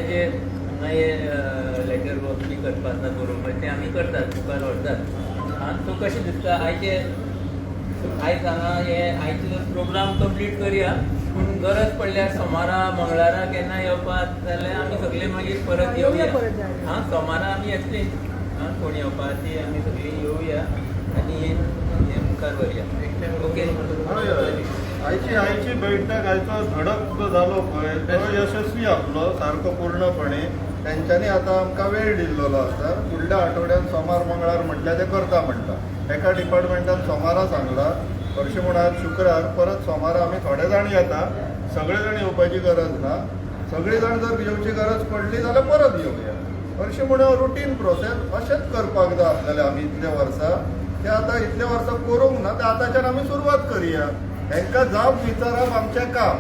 जे letter work बी करपाक ना बरोबर ते आमी करतात मुखार व्हरतात आनी तो कशें दिसता आयज हांगा हे आयचो प्रोग्राम कंप्लीट करया पूण गरज पडल्यार सोमारा मंगळारा केन्ना येवपाक जाल्यार आमी सगळे मागीर परत येवया सोमारा आमी येतली कोण येवपाक ती आमी सगळीं येवया आनी हे मुखार व्हरया ओके आयची बैठक आयचो धडक जो जालो पळय तो यशस्वी आपलो सारको पूर्णपणे तेंच्यांनी आतां आमकां वेळ दिल्लो आसा फुडल्या आठवड्यान सोमार मंगळार म्हटल्यार ते करता म्हणटा एका डिपार्टमेंटान सोमारा सांगला हरशीं म्हण आज शुक्रार परत सोमारा आमी थोडे जाण येता सगळे जाण येवपाची गरज ना सगळीं जाण जर येवची गरज पडली जाल्यार परत येवया हरशीं म्हण रुटीन प्रोसेस अशेंच करपाक जाय आसलेलें आमी इतल्या वर्सां ते आतां इतल्या वर्सां करूंक ना ते आतांच्यान आमी सुरवात करया हेंकां जाप विचारप आमचें काम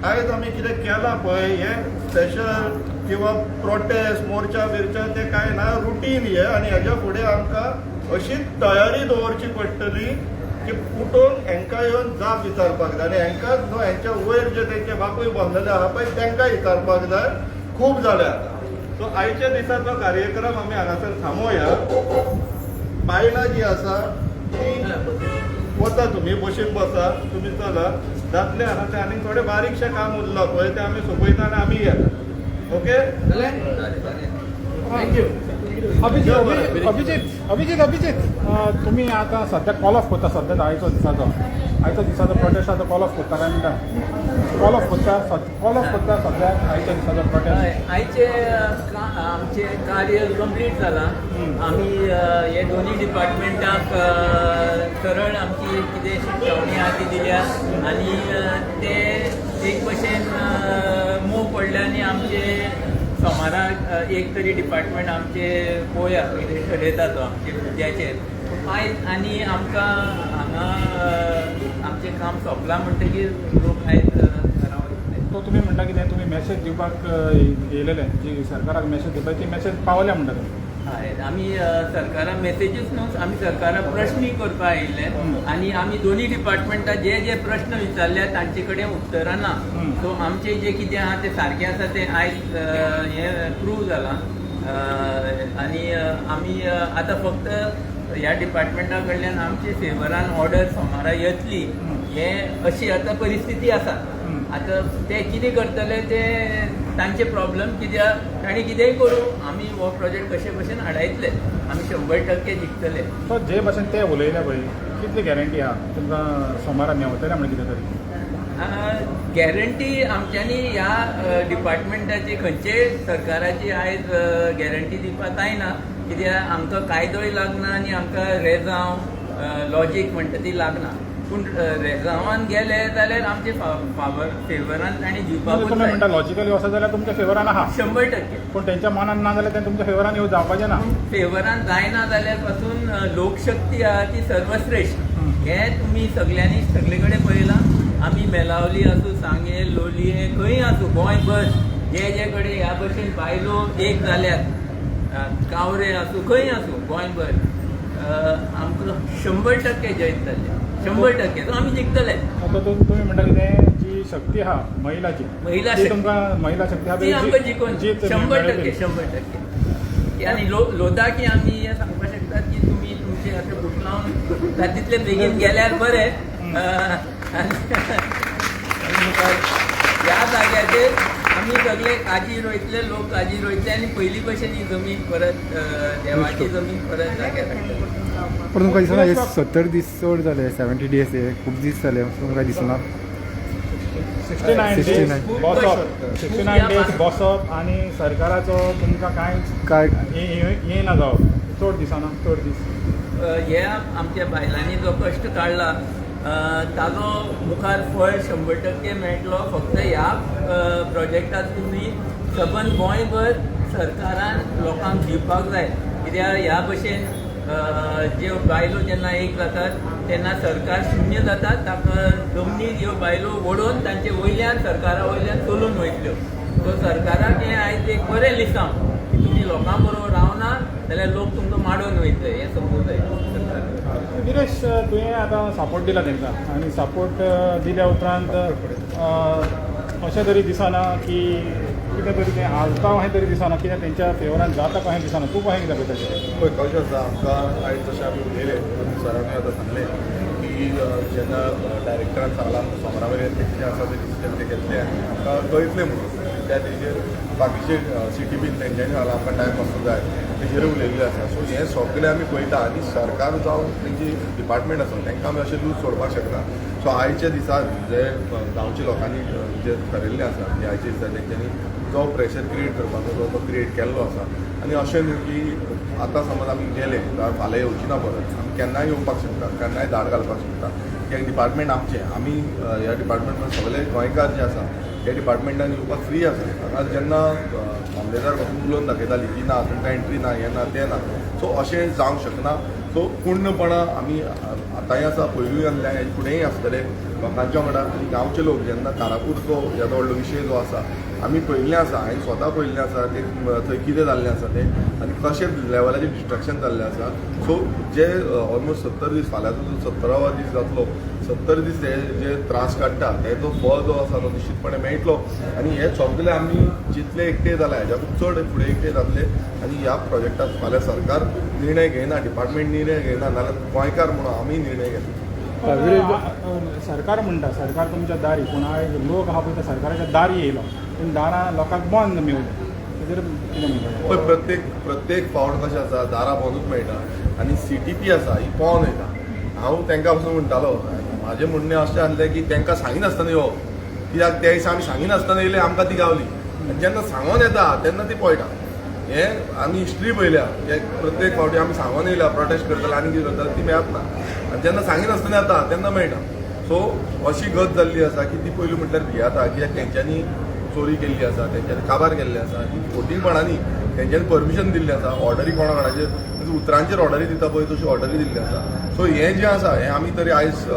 आयज आमी कितें केलां पळय हें स्पेशल किंवा प्रोटेस्ट मोर्चा बिर्चा ते कांय ना रुटीन हे आनी हेज्या फुडें आमकां अशीच तयारी दवरची पडटली की उठून हेंकां येवन जाप विचारपाक जाय आनी हेंकां न्हू हेंच्या वयर जे तेंचे बापूय बांदलेले आहा पळय तेंकां विचारपाक जाय खूब जालें आतां सो आयच्या दिसाचो कार्यक्रम आमी हांगासर थांबोवया बायलां जी आसा ती वता तुमी बशीन बसा तुमी चला जातले हांगा ते आनी थोडे बारीकशें काम उरलां पळय ते आमी सोंपयता आनी आमी येता ओके थँक्यू अभिजित तुम्ही आता सध्या कॉल ऑफ करता सध्या आयचो दिसाचो प्रोटेस्ट आतां कॉल ऑफ करता काय म्हणटा कॉल ऑफ करता सध्या आयच्या दिसाचो प्रोटेस्ट आयचे आमचे कार्य कंप्लीट जालां आमी हे दोन्ही डिपार्टमेंटाक सरळ आमची कितें शिटकावणी आहा ती दिल्या आनी ते एक भशेन मोव पडल्यानी आमचे सोमाराक एक तरी डिपार्टमेंट आमचे पळोवया कितें ठरयता तो आमचे मुद्द्याचेर आयज आनी आमकां हांगा आमचें काम सोंपलां म्हणटकीर लोक आयज घरा वयतले तो तुमी म्हणटा कितें तुमी मॅसेज दिवपाक येयलेले जी सरकाराक मॅसेज दिवपाक ती मॅसेज पावल्या म्हणटा तुमी हय आमी सरकाराक मेसेजीस न्हू आमी सरकाराक प्रश्नूय करपाक आयिल्ले आनी आमी दोनी डिपार्टमेंटा जे जे प्रश्न विचारले तांचे कडेन उतरां ना सो आमचे जे कितें आहा ते सारकें आसा ते आयज हे प्रूव जालां आनी आमी आतां फक्त ह्या डिपार्टमेंटा कडल्यान आमचे फेवरान ऑर्डर सोमारा येतली हे अशी आतां परिस्थिती आसा आतां ते कितें करतले ते तांचे प्रॉब्लेम कित्याक तांणी कितेंय करूं आमी हो प्रोजेक्ट कशे भशेन हाडायतले आमी 100% जिखतले सो जे भशेन ते उलयले पळय कितली गॅरंटी आहा तुमकां सोमारा मेवतले म्हणून कितें तरी गॅरंटी आमच्यांनी ह्या डिपार्टमेंटाची खंयचेय सरकाराची आयज गॅरंटी दिवपाक जायना कित्याक आमकां कायदोय लागना आनी आमकां रेजांव लॉजीक म्हणटा ती लागना पूण रेजांवान गेले जाल्यार आमचे फेवरान तांणी दिवपाक तुमी म्हणटा लॉजिकली वचत जाल्यार तुमच्या फेवरान आहा 100% पूण तेंच्या मनान ना जाल्यार ते तुमच्या फेवरान येवं जावपाचें ना फेवरान जायना जाल्यार पासून लोकशक्ती आहा ती सर्वश्रेष्ठ हे तुमी सगळ्यांनी सगळे कडेन पळयलां आमी मेलावली आसूं सांगें लोलये खंय आसूं गोंयभर जे जे कडेन ह्या भशेन बायलो एक जाल्यात कावरे आसूं खंय आसूं गोंयभर आमकां 100% जैत जाले 100% सो आमी जिखतले आतां तुमी म्हणटा कितें जी शक्ती आहा महिलाची ती तुमकां महिला शक्ती आहा ती आमकां जिखोवन जीत 100% आनी लोदाकी आमी हे सांगपाक शकतात की तुमी तुमचे आतां फूट लावन जातले बेगीन गेल्यार बरें ह्या जाग्याचेर आमी सगळे काजी रोयतले लोक काजी रोयतले आनी पयलीं भशेन ही जमीन परत देवाची जमीन परत जाग्यार हाडटले पण तुमकां दिसना हे 70 दीस चड जाले 70 डेज हे खूब दीस जाले तुमकां दिसना 69 डेज बसप आनी सरकाराचो तुमकां कांय येना जावप चड दिसना चड दीस हे आमच्या बायलांनी जो कश्ट काडला ताजो मुखार फळ 100% मेळटलो फक्त ह्या प्रोजेक्टाक तुमी सबंद गोंयभर सरकारान लोकांक दिवपाक जाय कित्याक ह्या भशेन ज्यो बायलो जेन्ना एक जातात तेन्ना सरकार शून्य जातात ताका जमनी ह्यो बायलो ओडून तांचे वयल्यान सरकारा वयल्यान चलून वयतल्यो सो सरकाराक हें आयज एक बरें लिसांव की तुमी लोकां बरोबर रावना जाल्यार लोक तुमकां माडून वयतले हें समजूं जाय सरकार गिरेश तुवें आतां सपोर्ट दिला तांकां आनी सपोर्ट दिल्या उपरांत अशें तरी दिसना की कितें तरी तें आलता अशें तरी दिसना कित्याक तेंच्या फेवरान जाता कशें दिसना तूं कशें कितें पळयता पळय कशें आसा आमकां आयज जशें आमी उलयले सरांनी आतां सांगलें की जेन्ना डायरेक्टरान सांगलां सोमरा वयले ते कितें आसा ते डिसिजन ते घेतले आमकां कळयतलें म्हणून त्या तेजेर बाकीचे सिटी बीन तेंच्यांनी सांगलां आमकां टायम मातसो जाय तेजेर उलयल्लें आसा सो हें सगळें आमी पळयता आनी सरकार जावं तेंची डिपार्टमेंट आसा तांकां आमी अशें लूज सोडपाक शकना सो आयच्या दिसान जे गांवच्या लोकांनी जे थारायल्लें आसा की आयच्या दिसा तेंच्यांनी जो प्रेशर क्रिएट करपाचो तो क्रिएट केल्लो आसा आनी अशें न्हू की आतां समज आमी गेले जाल्यार फाल्यां येवची ना परत आमी केन्नाय येवपाक शकता केन्नाय धाड घालपाक शकता कित्याक डिपार्टमेंट आमचें आमी ह्या डिपार्टमेंटान सगळे गोंयकार जे आसा ह्या डिपार्टमेंटान येवपाक फ्री आसा हांगा जेन्ना मामलेदार वचून उलोवन दाखयताली की ना तुमकां एंट्री ना हें ना तें ना सो अशें जावंक शकना सो पूर्णपणां आमी आतांय आसा पयलूय आसलें हेजे फुडेंय आसतले लोकांच्या वांगडा आनी गांवचे लोक जेन्ना कारापूरचो येदो व्हडलो विशय जो आसा आमी पळयल्लें आसा हांवें स्वता पळयल्लें आसा ते थंय कितें जाल्लें आसा तें आनी कशें लेवलाचें डिस्ट्रक्शन जाल्लें आसा सो जे ऑलमोस्ट 70 दीस फाल्यांचो जो 17वा दीस जातलो 70 दीस जे त्रास काडटा तेजो फळ जो आसा तो निश्चितपणे मेळटलो आनी हे सगळे आमी जितले एकटे जाला हेज्याकून चड फुडें एकटे जातले आनी ह्या प्रोजेक्टाक फाल्यां सरकार निर्णय घेयना डिपार्टमेंट निर्णय घेयना नाल्यार गोंयकार म्हणून आमी निर्णय घेतलो सरकार म्हणटा सरकार तुमच्या दारी पूण आयज लोक आहा पळय त्या सरकाराच्या दारी येयलो पूण दारां लोकांक बंद मेवले तेजेर कितें म्हणटा पळय प्रत्येक फावट कशें आसा दारां बंदूच मेळटा आनी CTP आसा ही पावन येता हांव तांकां वचून म्हणटालो म्हाजें म्हणणें अशें आसलें की तांकां सांगिनासतना यो कित्याक त्या दिसा आमी सांगिनासतना येयले आमकां ती गावली आनी जेन्ना सांगोन येता तेन्ना ती पळयटा हें आमी हिस्ट्री पळयल्या प्रत्येक फावटी आमी सांगोन येयल्या प्रोटेस्ट करताले आनी कितें करताले ती मेळत ना आनी जेन्ना सांगिनासतना येता तेन्ना मेळटा सो अशी गत जाल्ली आसा की ती पयलीं म्हटल्यार भियाता कित्याक तेंच्यांनी चोरी केल्ली आसा तेंच्यांनी काबार केल्ले आसा ती खोटीपणांनी तेंच्यांनी परमिशन दिल्लें आसा ऑर्डरी कोणाकणाचेर उतरांचेर ऑर्डरी दिता पळय तशी ऑर्डरी दिल्ली आसा सो हें जें आसा हें आमी तरी आयज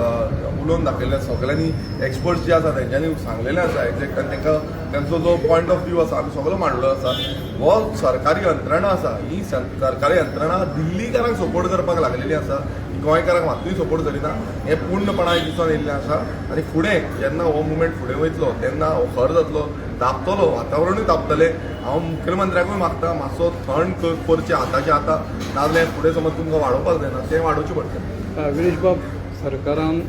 उलोवन दाखयलें सगळ्यांनी एक्सपर्ट्स जे आसा तेंच्यांनी सांगलेलें आसा एक्झॅक्ट आनी तांकां तांचो जो पॉयंट ऑफ व्यू आसा आमी सगळो मांडलो आसा हो सरकारी यंत्रणा आसा ही सरकारी यंत्रणा दिल्लीकारांक सपोर्ट करपाक लागलेली आसा गोंयकारांक मात्तूय सपोर्ट करिना हें पूर्णपणान दिसून येयल्लें आसा आनी फुडें जेन्ना हो मुवमेंट फुडें वयतलो तेन्ना हो खर जातलो तापतलो वातावरणूय तापतलें हांव मुख्यमंत्र्याकूय मागता मातसो थंड करचें आतांच्या आतां नाजाल्यार फुडें समज तुमकां वाडोवपाक जायना तें वाडोवचें पडटलें गिरीश बाब सरकारान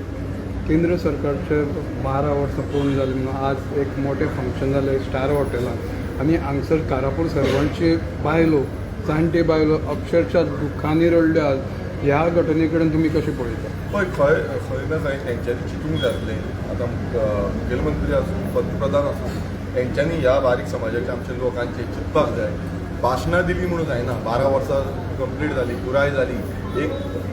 केंद्र सरकारचे 12 वर्सां पूर्ण जाली म्हणून आज एक मोठे फंक्शन जालें स्टार हॉटेलान आनी हांगसर कारापूर सर्वांची बायलो जाणटे बायलो अक्षरशः दुखांनी रडल्यो आज ह्या घटने कडेन तुमी कशें पळयता पळय खंय ना खंय तेंच्यांनी चिंतूंक जाय आसलें आतां मुखेलमंत्री आसूं पंतप्रधान आसूं तेंच्यांनी ह्या बारीक समाजाच्या आमच्या लोकांचे चिंतपाक जाय भाशणां दिली म्हणून जायना 12 वर्सां कंप्लीट जाली पुराय जाली एक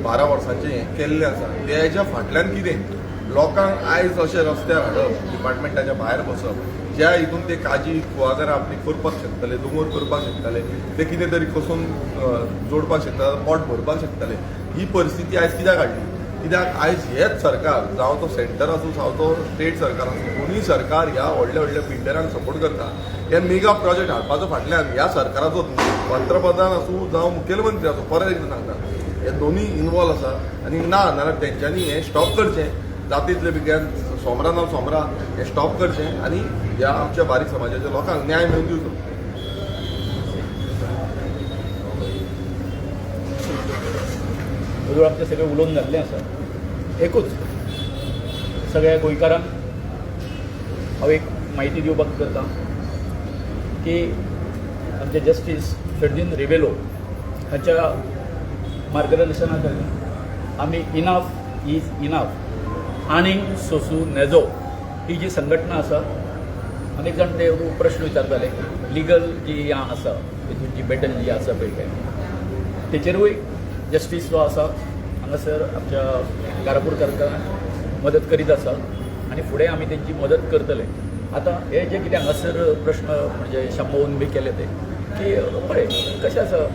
12 वर्सांचें हें केल्लें आसा तेच्या फाटल्यान कितें लोकांक आयज अशें रस्त्यार हाडप डिपार्टमेंटाच्या भायर बसप ज्या हितून ते काजी कुळागरां आपली करपाक शकताले दोंगर करपाक शकताले ते कितें तरी कसून जोडपाक शकताले पोट भरपाक शकताले ही परिस्थिती आयज कित्याक हाडली कित्याक आयज हेच सरकार जावं तो सेंटर आसूं जावं तो स्टेट सरकार आसूं दोनूय सरकार ह्या व्हडल्या व्हडल्या बिल्डरांक सपोर्ट करता हे मेगा प्रोजेक्ट हाडपाचो फाटल्यान ह्या सरकाराचो पंतप्रधान आसूं जावं मुखेलमंत्री आसूं परत एकदां सांगता हे दोनूय इनवॉल्व आसा आनी ना नाल्यार तेंच्यांनी हें स्टॉप करचें जाता तितले बेगीन सोमरा ना सोमरा हें स्टॉप करचें आनी ह्या आमच्या बारीक समाजाच्या लोकांक न्याय मेळून दिवचो हजूर आमचें सगळें उलोवन जाल्लें आसा एकूच सगळ्या गोंयकारांक हांव एक म्हायती दिवपाक करता की आमचे जस्टीस फेर्दिन रेबेलो हांच्या मार्गदर्शना खाली आमी इनाफ इज इनाफ आनीक सोंसूं नेजो ही जी संघटना आसा अनेक जाण ते प्रश्न विचारताले लिगल जी आसा तेतून जी बॅटल जी आसा पळय तें तेचेरूय जस्टीस जो आसा हांगासर आमच्या कारापूरकारांक मदत करीत आसा आनी फुडें आमी तेंची मदत करतले आतां हे जे कितें हांगासर प्रश्न म्हणजे शांबोवन बी केले ते की पळय कशें आसा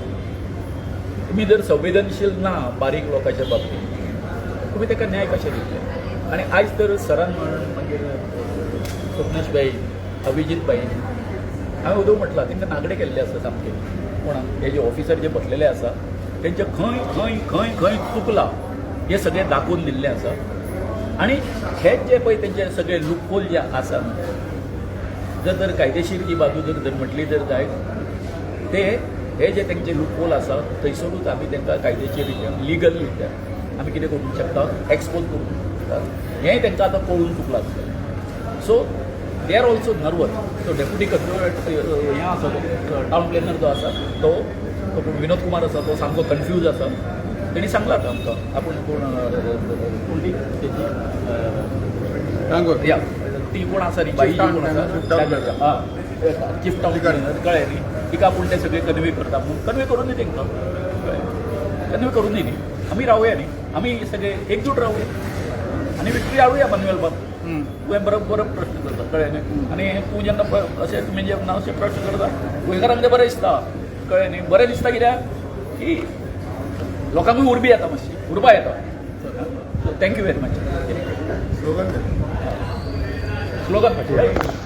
तुमी जर संवेदनशील ना बारीक लोकांच्या बाबतींत तुमी ताका न्याय कशें दितले आनी आयज तर सरान मागीर स्वप्नेश बाई अभिजीत बाई हांवें उदो म्हटलां तेंकां नागडे केल्ले आसा सामके कोणाक हे जे ऑफिसर जे बसलेले आसा तेंचे खंय खंय खंय खंय चुकलां हें सगळें दाखोवन दिल्लें आसा आनी हेच जे पळय तेंचे सगळे लूपहोल जे आसा जर कायदेशीर ही बाजू जर म्हटली जर जाय ते हे जे त्यांचे लूपहोल आसा थंयसरूच आमी तांकां कायदेशीररित्या लिगल रित्या आमी कितें करूंक शकता एक्सपोज करूंक शकता हेंय तांकां आतां पळोवन चुकलां so they are also nervous so deputy हें आसा तो टावन प्लॅनर जो आसा तो विनोद कुमार आसा तो सामको कन्फ्यूज आसा तेणी सांगलां आमकां आपूण कोण ती तेची या ती कोण आसा न्ही बाई कोण आसा चीफ टावन प्लॅनर कळ्ळें न्ही तिका आपूण ते सगळे कन्वे करता म्हणून कन्वे करून दी तांकां कन्वे करून दी न्ही आमी रावया न्ही आमी सगळे एकजूट रावया आनी विक्ट्री हाडुया मान्युअल बाब तुवें बरो प्रश्न करता कळ्ळें न्ही आनी तूं जेन्ना अशें तुमी जेन्ना अशें प्रश्न करता गोंयकारांक तें बरें दिसता कळ्ळें न्ही बरें दिसता कित्याक की लोकांकूय उर्बी येता मातशी उर्बा येता थँक्यू व्हेरी मच स्लोगन मातशें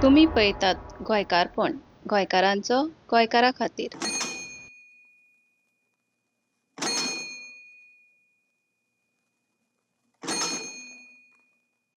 तुम्ही पळयतात गोंयकारपण गोंयकारांचो गोंयकारा खातीर.